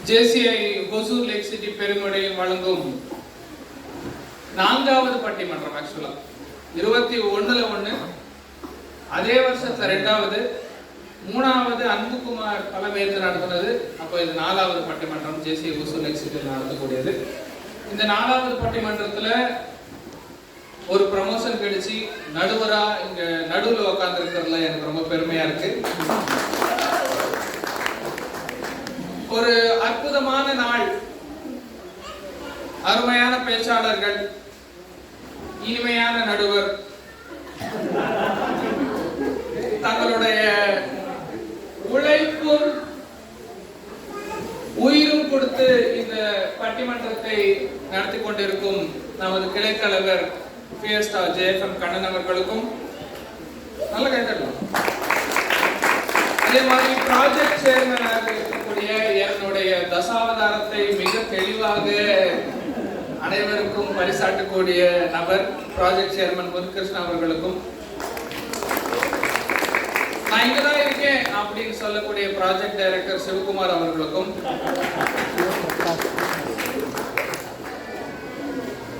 JCI Hosur lakh city பெருங்குடையில் வழங்கும் 4வது பட்டிமன்றம். ஆக்சுவலா 21 அதே வருஷத்துல 2வது 3வது அன்புகுமார் தலைமையேற்று நடத்துனது. அப்போ இது 4வது பட்டிமன்றம் ஜேசிஐ ஹொசூர் லேக் சிட்டியில் நடத்தக்கூடியது. இந்த 4வது பட்டிமன்றத்துல ஒரு ப்ரமோஷன் கிடைச்சி நடுவரா இங்க நடுவில் உட்கார்ந்து இருக்கிறதுல எனக்கு ரொம்ப பெருமையா இருக்கு. ஒரு அற்புதமான நாள், அருமையான பேச்சாளர்கள், இனிமையான நடுவர், தங்களுடைய உழைப்பும் உயிரும் கொடுத்து இந்த பட்டிமன்றத்தை நடத்தி கொண்டிருக்கும் நமது கிளைத்தலைவர் பிஎஸ்டா ஜேஎஃப்எம் கண்ணன் அவர்களுக்கும் நல்ல கைத்தட்டலாம். அதே மாதிரி ப்ராஜெக்ட் சேர்மனாக இருக்கக்கூடிய என்னுடைய தசாவதாரத்தை மிக தெளிவாக அனைவருக்கும் பரிசாட்டக்கூடிய நபர் ப்ராஜெக்ட் சேர்மன் முத்துகிருஷ்ணன் அவர்களுக்கும், நான் இங்கதான் இருக்கேன் அப்படின்னு சொல்லக்கூடிய ப்ராஜெக்ட் டைரக்டர் சிவகுமார் அவர்களுக்கும்,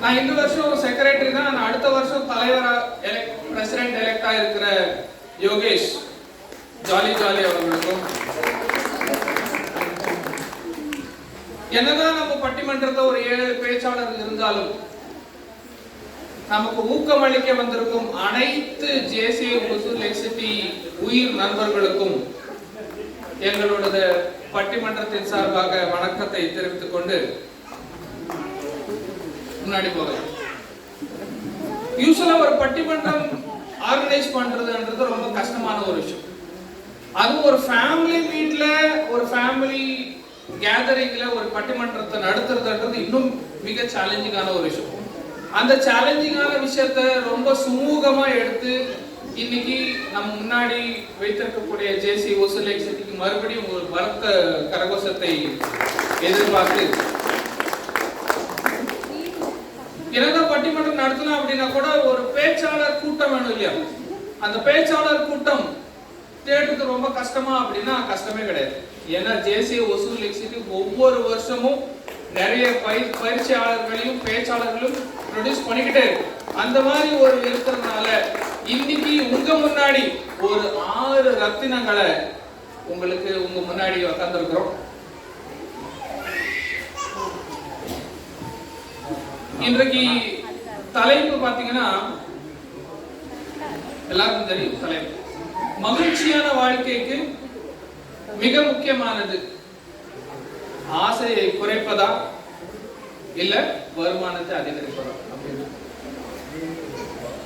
நான் இந்த வருஷம் செக்ரட்டரி தான், நான் அடுத்த வருஷம் தலைவரா பிரசிடென்ட் எலெக்டா இருக்கிற யோகேஷ் ஜாலி அவர்களுக்கும், என்னதான் நம்ம பட்டிமன்றத்தை ஒரு 7 பேச்சாளர்கள் இருந்தாலும் நமக்கு ஊக்கமளிக்க வந்திருக்கும் அனைத்து ஜேசிஐ ஹொசூர் லேக் சிட்டி உயிர் நண்பர்களுக்கும் எங்களோட பட்டிமன்றத்தின் சார்பாக வணக்கத்தை தெரிவித்துக் கொண்டு முன்னாடி போகலாம். யூசுவலா ஒரு பட்டிமன்றம் ஆர்கனைஸ் பண்றதுன்றது ரொம்ப கஷ்டமான ஒரு விஷயம். அது ஒரு ஃபேமிலி மீட்ல, ஒரு ஃபேமிலி கேதரிங்ல ஒரு பட்டிமன்றத்தை நடத்துறதுன்றது இன்னும் மிக சேலஞ்சிங்கான ஒரு விஷயம். அந்த சேலஞ்சிங்கான விஷயத்தை ரொம்ப சுமூகமா எடுத்து இன்னைக்கு நம்ம முன்னாடி வைத்திருக்கக்கூடிய ஜேசிஐ ஹொசூர் லேக் சிட்டிக்கு மறுபடியும் ஒரு பலத்த கரகோஷத்தை எதிர்பார்த்து என்னதான் பட்டிமன்றம் நடத்தலாம் அப்படின்னா கூட ஒரு பேச்சாளர் கூட்டம் வேணும் இல்லையா? அந்த பேச்சாளர் கூட்டம் தேடுறது ரொம்ப கஷ்டமா அப்படின்னா கஷ்டமே கிடையாது. ஏன்னா ஜேசிஐ ஹொசூர் லேக் சிட்டி ஒவ்வொரு வருஷமும் நிறைய பயிற்சியாளர்களையும் பேச்சாளர்களும் ப்ரொடியூஸ் பண்ணிக்கிட்டே இருக்கு. அந்த மாதிரி ஒரு இருக்கிறதுனால இன்னைக்கு உங்க முன்னாடி ஒரு 6 ரத்தினங்களை உங்களுக்கு உங்க முன்னாடி உட்கார்ந்துருக்கிறோம். இன்றைக்கு தலைப்பு பாத்தீங்கன்னா எல்லாருக்கும் தெரியும். தலைப்பு மகிழ்ச்சியான வாழ்க்கைக்கு மிக முக்கியமானது ஆசையை குறைப்பதா இல்ல வருமானத்தை அதிகரிப்பதா அப்படின்னு.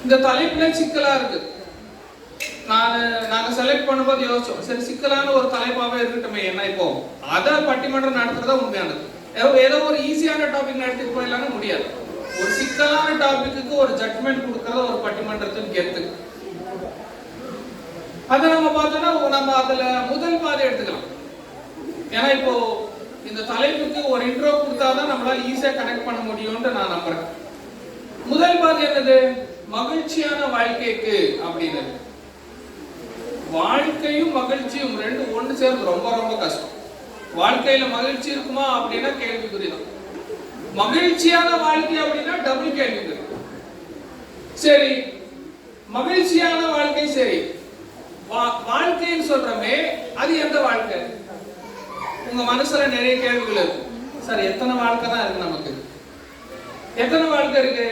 இந்த தலைப்புல சிக்கலா இருக்கு. நாங்க செலக்ட் பண்ணும்போது யோசிச்சோம், சரி சிக்கலான ஒரு தலைப்பாவே இருக்கட்டுமே. என்ன இப்போ அத பட்டிமன்றம் நடத்துறதா உண்மையானது. ஏதோ ஒரு ஈஸியான டாபிக் நடத்திட்டு போயிடலாம்னு முடியாது. ஒரு சிக்கலான டாபிக்கு ஒரு ஜட்மெண்ட் கொடுக்கறத ஒரு பட்டிமன்றத்தின் கெத்து. அதை நம்ம பார்த்தோம்னா நம்ம அதுல முதல் பாதை எடுத்துக்கலாம். ஏன்னா இப்போ இந்த தலைப்புக்கு ஒரு இன்ட்ரோ கொடுத்தாதான் நம்மளால ஈஸியா கனெக்ட் பண்ண முடியும்னு நான் நம்புறேன். முதல் பாதை என்னது? மகிழ்ச்சியான வாழ்க்கைக்கு அப்படின்னு. வாழ்க்கையும் மகிழ்ச்சியும் ரெண்டு ஒன்று சேர்ந்து ரொம்ப ரொம்ப கஷ்டம். வாழ்க்கையில மகிழ்ச்சி இருக்குமா அப்படின்னா கேள்விக்குறிதான். மகிழ்ச்சியான வாழ்க்கை அப்படின்னா டபுள் கேள்விக்குறி. சரி, மகிழ்ச்சியான வாழ்க்கை சரி, வாழ்க்கைன்னு சொல்றமே அது எந்த வாழ்க்கை? உங்க மனசுல நிறைய கேள்விகள் இருக்கு. சார் எத்தனை வாழ்க்கை தான் இருக்கு? நமக்கு எத்தனை வாழ்க்கை இருக்கு?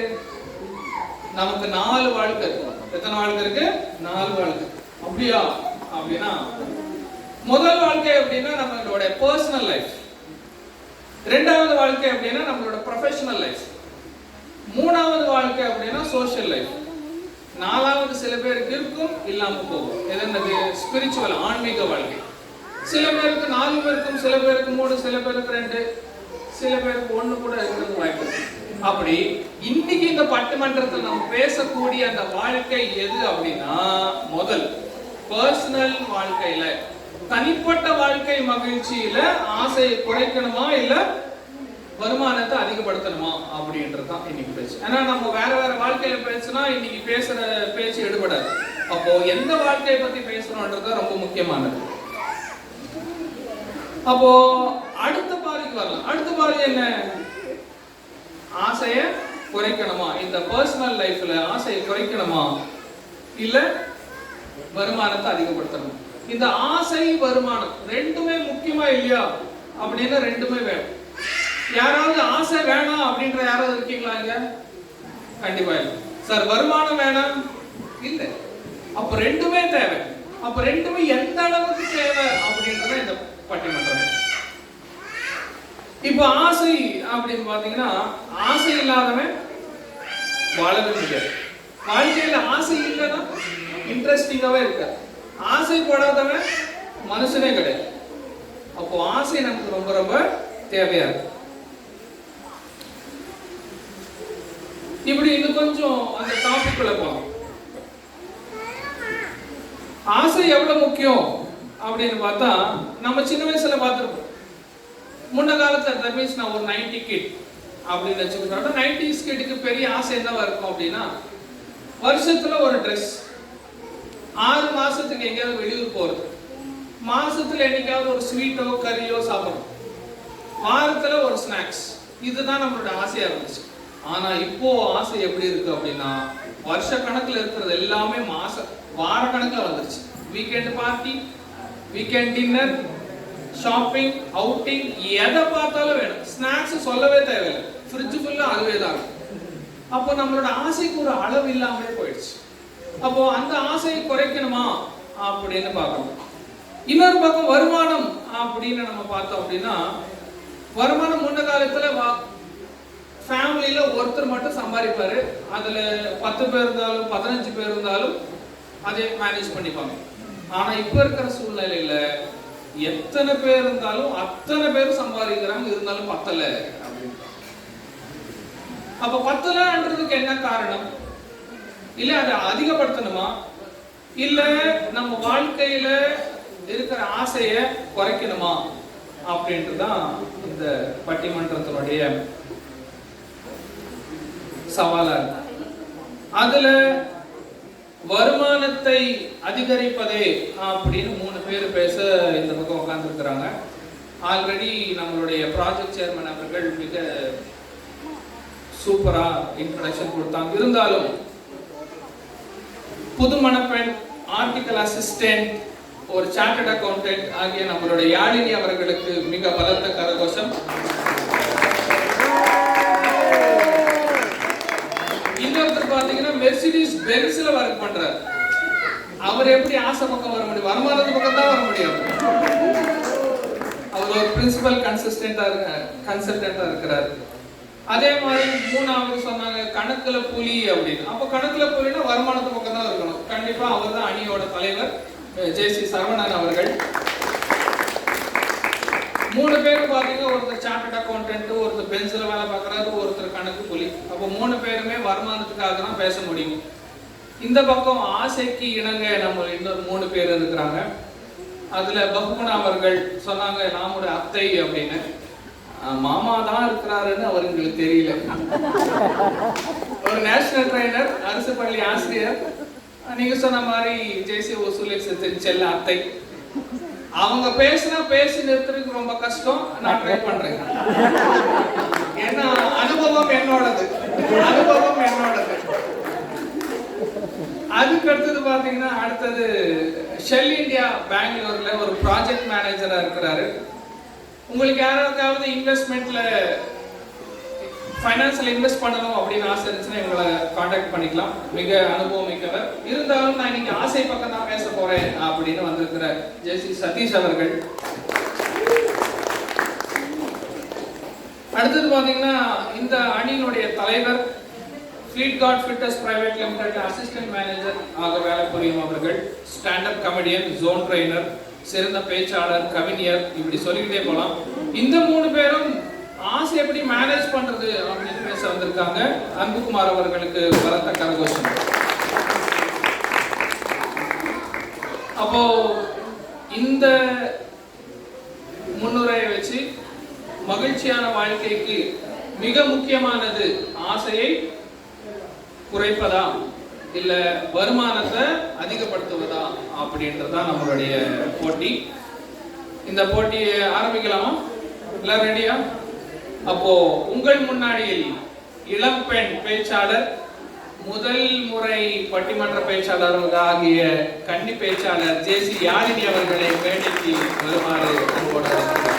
நமக்கு 4 வாழ்க்கை இருக்கு. எத்தனை வாழ்க்கை இருக்கு? 4 வாழ்க்கை. அப்படியா? அப்படின்னா முதல் வாழ்க்கை அப்படின்னா நம்மளோட பர்சனல் லைஃப், 2வது வாழ்க்கை அப்படின்னா நம்மளோட ப்ரொஃபஷனல் லைஃப், 3வது வாழ்க்கை அப்படின்னா சோஷியல் லைஃப், 4வது சில பேருக்கு இருக்கும் இல்லாம போகும். என்னது? ஸ்பிரிச்சுவல், ஆன்மீக வாழ்க்கை. சில பேருக்கு 4 இருக்கும், சில பேருக்கு 3, சில பேருக்கு 2, சில பேருக்கு 1 கூட இருக்கிறது வாய்ப்பு. அப்படி இன்னைக்கு இந்த பட்டிமன்றத்தில் நம்ம பேசக்கூடிய அந்த வாழ்க்கை எது அப்படின்னா, முதல் பர்சனல் வாழ்க்கையில, தனிப்பட்ட வாழ்க்கை மகிழ்ச்சியில ஆசையை குறைக்கணுமா இல்ல வருமானத்தை அதிகப்படுத்தணுமா அப்படின்றதுதான் இன்னைக்கு பேச்சு. ஏன்னா நம்ம வேற வேற வாழ்க்கையில பேசுனா இன்னைக்கு பேசுற பேச்சு எடுபடாது. அப்போ எந்த வாழ்க்கையை பத்தி பேசுறோம்ன்றது ரொம்ப முக்கியமானது. அப்போ அடுத்த பாதிக்கு வரலாம். அடுத்த பாதி என்ன? ஆசையை குறைக்கணுமா? இந்த பர்சனல் லைஃப்ல ஆசையை குறைக்கணுமா இல்ல வருமானத்தை அதிகப்படுத்தணும்? இந்த ஆசை வருமானம் ரெண்டுமே முக்கியமா இல்லையா அப்படின்னு ரெண்டுமே வேணும். யாராவது ஆசை வேணாம் அப்படின்ற யாராவது இருக்கீங்களா இங்க? கண்டிப்பா இல்லை. சார் வருமானம் வேணாம் இல்ல, அப்ப ரெண்டுமே தேவை. அப்ப ரெண்டுமே எந்த அளவுக்கு தேவை அப்படின்றத இந்த பட்டிமன்றம். இப்ப ஆசை அப்படின்னு பாத்தீங்கன்னா ஆசை இல்லாதவன் வாழவே முடியாது. வாழ்க்கையில ஆசை இல்லைன்னா இன்ட்ரெஸ்டிங்காவே இருக்காது. ஆசைப்படாதவன் மனுஷனே கிடையாது. அப்போ ஆசை நமக்கு ரொம்ப ரொம்ப தேவையா இருக்கு. இப்படி இன்னும் கொஞ்சம் அந்த டாபிக் உள்ள போலாம். ஆசை எவ்வளவு முக்கியம் அப்படின்னு பார்த்தா நம்ம சின்ன வயசுல பார்த்துருப்போம். முன்ன காலத்துல தட் மீன்ஸ் நான் ஒரு 90 கிட் அப்படின்னு வச்சுக்கிட்டோம். 90s கிட்டுக்கு பெரிய ஆசை என்னவா இருக்கும் அப்படின்னா வருஷத்துல ஒரு ட்ரெஸ், 6 மாசத்துக்கு எங்கேயாவது வெளியூர் போறது, மாசத்துல என்னைக்காவது ஒரு ஸ்வீட்டோ கறியோ சாப்பிடணும், வாரத்துல ஒரு ஸ்நாக்ஸ். இதுதான் நம்மளோட ஆசையா இருந்துச்சு. ஆனா இப்போ ஆசை எப்படி இருக்கு அப்படின்னா வருஷ கணக்குல இருக்கிறது எல்லாமே வார கணக்குல வந்துருச்சு. Weekend party, weekend dinner, shopping, outing, எதை பார்த்தாலும் வேணும். ஸ்நாக்ஸ் சொல்லவே தேவையில்லை, ஃப்ரிட்ஜ் ஃபுல்லா அதுவே தான். அப்போ நம்மளோட ஆசைக்கு ஒரு அளவு இல்லாமலே போயிடுச்சு. அப்போ அந்த ஆசையை குறைக்கணுமா அப்படின்னு பார்க்கணும். இன்னொரு பக்கம் வருமானம் அப்படின்னு நம்ம பார்த்தோம் அப்படின்னா வருமானம் முன்ன காலத்துல ஃபேமிலியில ஒருத்தர் மட்டும் சம்பாதிப்பாரு. அதுல 10 பேர் இருந்தாலும் 15 பேர் இருந்தாலும் அதை மேனேஜ் பண்ணிப்பாங்க. ஆனா இப்ப இருக்கிற சூழ்நிலையில எத்தனை பேர் இருந்தாலும் அத்தனை பேரும் சம்பாதிக்கிறாங்க, இருந்தாலும் பத்தல அப்படின்னு. அப்ப பத்தலன்றதுக்கு என்ன காரணம்? இல்ல அதை அதிகப்படுத்தணுமா இல்ல நம்ம வாழ்க்கையில இருக்கிற ஆசையை குறைக்கணுமா அப்படின்றதுதான் இந்த பட்டிமன்றத்தினுடைய சவாலா இருக்கு. அதுல வருமானத்தை அதிகரிப்பதே அப்படின்னு 3 பேர் பேச இந்த பக்கம் உட்கார்ந்து இருக்கிறாங்க. ஆல்ரெடி நம்மளுடைய ப்ராஜெக்ட் சேர்மன் அவர்கள் மிக சூப்பரா இன்ட்ரோடக்ஷன் கொடுத்தாங்க. இருந்தாலும் புது மணப்பெண், ஆர்டிகல் அசிஸ்டன்ட், ஒரு சார்ட்டர்ட் அக்கவுண்டன்ட் ஆகிய நம்மளுடைய யாழினி அவர்களுக்கு மிக பலத்த கரகோஷம். இன்னொருத்தர் பாத்தீங்கன்னா மெர்சிடிஸ் பென்ஸ்ல ஒர்க் பண்றாரு. அவர் எப்படி ஆசை பக்கம் வர முடியும்? வருமானத்து பக்கம் தான் வர முடியும். அவர் ஒரு பிரின்சிபல் கன்சல்டன்டா இருக்கிறார். அதே மாதிரி 3வது சொன்னாங்க கணக்குல புலி அப்படின்னு. அப்ப கணக்குல புலினா வருமானத்து பக்கம் தான் இருக்கணும். கண்டிப்பா அவர் தான் அணியோட தலைவர் ஜே.சி. சரவணன் அவர்கள். 3 பேரும் பாத்தீங்க, ஒருத்தர் சார்ட்டர்ட் அக்கவுண்டன்ட், ஒருத்தர் பென்சில வேலை பார்க்கறாரு, ஒருத்தர் கணக்கு புலி. அப்போ 3 பேருமே வருமானத்துக்காக தான் பேச முடியும். இந்த பக்கம் ஆசைக்கு இணங்க நம்ம இன்னொரு 3 பேர் இருக்கிறாங்க. அதுல பகுமனா அவர்கள் சொன்னாங்க நாமுடைய அத்தை அப்படின்னு. மாமா தான் இருக்கிறாருன்னு அவங்களுக்கு தெரியல. ஒரு நேஷனல் ட்ரைனர், அரசு பள்ளி ஆசிரியர், நீங்க சொன்ன மாதிரி ஜே.சி. ஒசூலின் செல்ல அத்தை. அவங்க பேசி நிறுத்துறதுக்கு ரொம்ப கஷ்டம். நான் ட்ரை பண்றேன். ஏன்னா அனுபவம் என்னோடது. அதுக்கு அடுத்தது பாத்தீங்கன்னா அடுத்தது ஷெல் இந்தியா பெங்களூர்ல ஒரு ப்ராஜெக்ட் மேனேஜரா இருக்கிறாரு. உங்களுக்கு யாராவது இன்வெஸ்ட்மெண்ட்ல ஃபைனான்ஸ்ல இன்வெஸ்ட் பண்ணணும் அப்படின்னு ஆசை இருந்துச்சுன்னா எங்களை காண்டாக்ட் பண்ணிக்கலாம். மிக அனுபவம் மிக்கவர். இருந்தாலும் நான் இன்னைக்கு ஆசை பக்கம் தான் பேச போறேன் அப்படின்னு வந்திருக்கிற ஜே.சி. சதீஷ் அவர்கள். அடுத்தது பாத்தீங்கன்னா இந்த அணியினுடைய தலைவர், Fleetguard filters private limited assistant manager ஆக வேலை புரியும் அவர்கள். ஸ்டாண்டப் கமெடியன், ஜோன் ட்ரெய்னர், சிறந்த பேச்சாளர், கவிஞர், இப்படி சொல்லிக்கிட்டே போலாம். இந்த 3 பேரும் ஆசை எப்படி மேனேஜ் பண்றது அப்படின்னு பேச வந்திருக்காங்க. அன்புகுமார் அவர்களுக்கு பலத்த கரகோஷம். அப்போ இந்த முன்னுரையை வச்சு மகிழ்ச்சியான வாழ்க்கைக்கு மிக முக்கியமானது ஆசையை குறைப்பதா இல்ல வருமானத்தை அதிகப்படுத்துவதா அப்படின்றதுதான் நம்மளுடைய போட்டி. இந்த போட்டியை ஆரம்பிக்கலாமா? எல்லாம் ரெடியா? அப்போ உங்கள் முன்னாடியில் இளம் பெண் பேச்சாளர், முதல் முறை பட்டிமன்ற பேச்சாளர் ஆகிய கன்னி பேச்சாளர் ஜேசி யாழினி அவர்களை மேடைக்கு வருமாறு அன்போடு